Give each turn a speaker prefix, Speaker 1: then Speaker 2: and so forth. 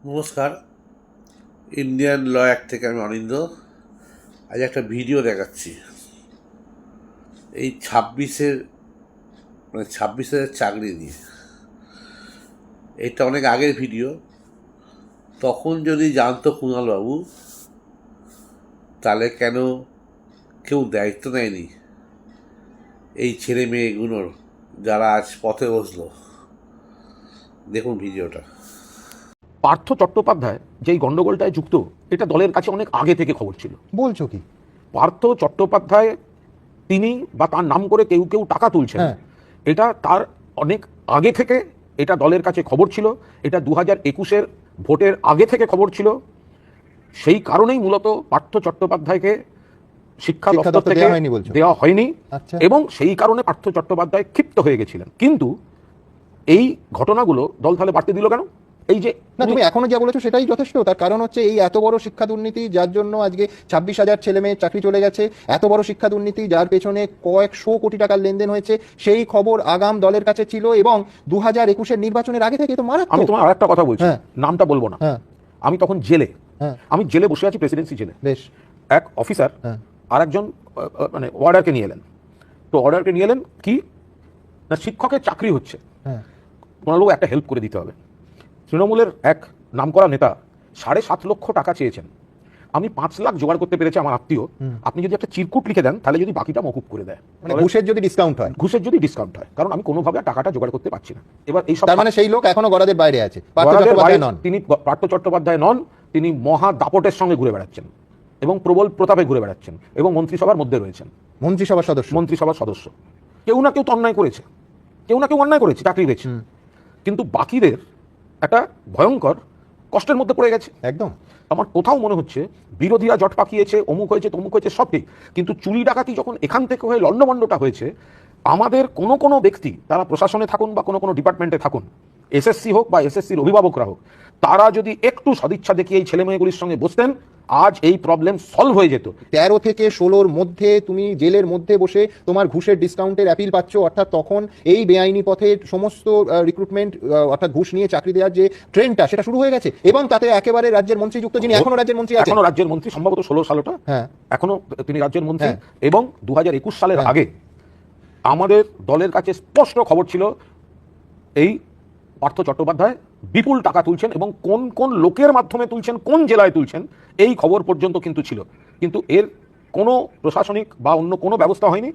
Speaker 1: নমস্কার, ইন্ডিয়ান ল অ্যাক্ট থেকে আমি অনিন্দ। আজ একটা ভিডিও দেখাচ্ছি। এই 26,000 চাকরি নিয়ে। এটা অনেক আগের ভিডিও। তখন যদি জানতো কুণালবাবু, তাহলে কেন কেউ দায়িত্ব নেয়নি এই ছেলে মেয়েগুলোর, যারা আজ পথে বসলো? দেখুন ভিডিওটা।
Speaker 2: পার্থ চট্টোপাধ্যায় যেই গন্ডগোলটায় যুক্ত, এটা দলের কাছে অনেক আগে থেকে খবর ছিল।
Speaker 3: বলছো কি?
Speaker 2: পার্থ চট্টোপাধ্যায় তিনি বা তার নাম করে কেউ কেউ টাকা তুলছেন, এটা তার অনেক আগে থেকে এটা দলের কাছে খবর ছিল। এটা 2021-এর ভোটের আগে থেকে খবর ছিল। সেই কারণেই মূলত পার্থ চট্টোপাধ্যায়কে শিক্ষা দপ্তর থেকে দেওয়া হয়নি, এবং সেই কারণে পার্থ চট্টোপাধ্যায় ক্ষিপ্ত হয়ে গেছিলেন। কিন্তু এই ঘটনাগুলো দল তাহলে বাড়তে দিল কেন? এই যে
Speaker 3: না, তুমি এখনো যা বলেছো সেটাই যথেষ্ট। তার কারণ হচ্ছে এই এত বড় শিক্ষা দুর্নীতি, যার জন্য আজকে 26,000 ছেলে মেয়ের চাকরি চলে গেছে, এত বড় শিক্ষা দুর্নীতি যার পেছনে কয়েকশো কোটি টাকার লেনদেন হয়েছে, সেই খবর আগাম দলের কাছে ছিল। এবং 2021-এর নির্বাচনের আগে থেকে তো মারাত্মক।
Speaker 2: আমি তোমার আরেকটা কথা বলছি, নামটা বলবো না। আমি তখন জেলে, আমি জেলে বসে আছি, প্রেসিডেন্সি জেলে। বেশ, এক অফিসার আর একজন মানে অর্ডারকে নিয়ে এলেন। তো অর্ডারকে নিয়ে এলেন কি না, শিক্ষকের চাকরি হচ্ছে, ওনারও একটা হেল্প করে দিতে হবে। তৃণমূলের এক নামকরা নেতা 7.5 লক্ষ টাকা চেয়েছেন। আমি 5 লাখ জোগাড় করতে পেরেছি, আমার আত্মীয়। আপনি যদি একটা চিরকুট লিখে দেন, তাহলে যদি বাকিটা মকুব করে দেয়,
Speaker 3: মানে ঘুষের যদি ডিসকাউন্ট হয়,
Speaker 2: কারণ আমি কোনোভাবে টাকাটা জোগাড় করতে পারছি না। এবার এই সব,
Speaker 3: তার মানে সেই লোক এখনো গড়াদের বাইরে আছে।
Speaker 2: তিনি পার্থ চট্টোপাধ্যায় নন, তিনি মহা দাপটের সঙ্গে ঘুরে বেড়াচ্ছেন এবং প্রবল প্রতাপে ঘুরে বেড়াচ্ছেন, এবং মন্ত্রিসভার মধ্যে রয়েছেন, মন্ত্রিসভার সদস্য। কেউ না কেউ তো অন্যায় করেছে, চাকরি পেয়েছে, কিন্তু বাকিদের একটা ভয়ঙ্কর কষ্টের মধ্যে পড়ে গেছে।
Speaker 3: একদম।
Speaker 2: আমার কোথাও মনে হচ্ছে বিরোধীরা জট পাকিয়েছে, অমুক হয়েছে তমুক হয়েছে, সব ঠিক, কিন্তু চুরি ডাকাতি যখন এখান থেকে হয়ে লন্ডভন্ডটা হয়েছে, আমাদের কোনো ব্যক্তি, তারা প্রশাসনে থাকুন বা কোনো ডিপার্টমেন্টে থাকুন, এসএসসি হোক বা এসএসসির অভিভাবকরা হোক, তারা যদি একটু সদিচ্ছা দেখিয়ে এই ছেলেমেয়েগুলির সঙ্গে বসতেন, আজ এই প্রবলেম সলভ হয়ে যেত।
Speaker 3: 13 থেকে 16-র মধ্যে তুমি জেলের মধ্যে বসে তোমার ঘুষের ডিসকাউন্টের অ্যাপিল পাচ্ছ। অর্থাৎ তখন এই বেআইনি পথে সমস্ত রিক্রুটমেন্ট, অর্থাৎ ঘুষ নিয়ে চাকরি দেওয়ার যে ট্রেন্ডটা, সেটা শুরু হয়ে গেছে। এবং তাতে একেবারে রাজ্যের মন্ত্রী যুক্ত, যিনি এখনো রাজ্যের মন্ত্রী আছেন,
Speaker 2: এখনো রাজ্যের মন্ত্রী, সম্ভবত 16 সালটা, এখনো তিনি রাজ্যের মন্ত্রী। এবং 2021 সালের আগে আমাদের দলের কাছে স্পষ্ট খবর ছিল এই পার্থ চট্টোপাধ্যায় বিপুল টাকা তুলছেন, এবং কোন কোন লোকের মাধ্যমে তুলছেন, কোন জেলায় তুলছেন, এই খবর পর্যন্ত কিন্তু ছিল। কিন্তু এর কোনো প্রশাসনিক বা অন্য কোনো ব্যবস্থা হয়নি।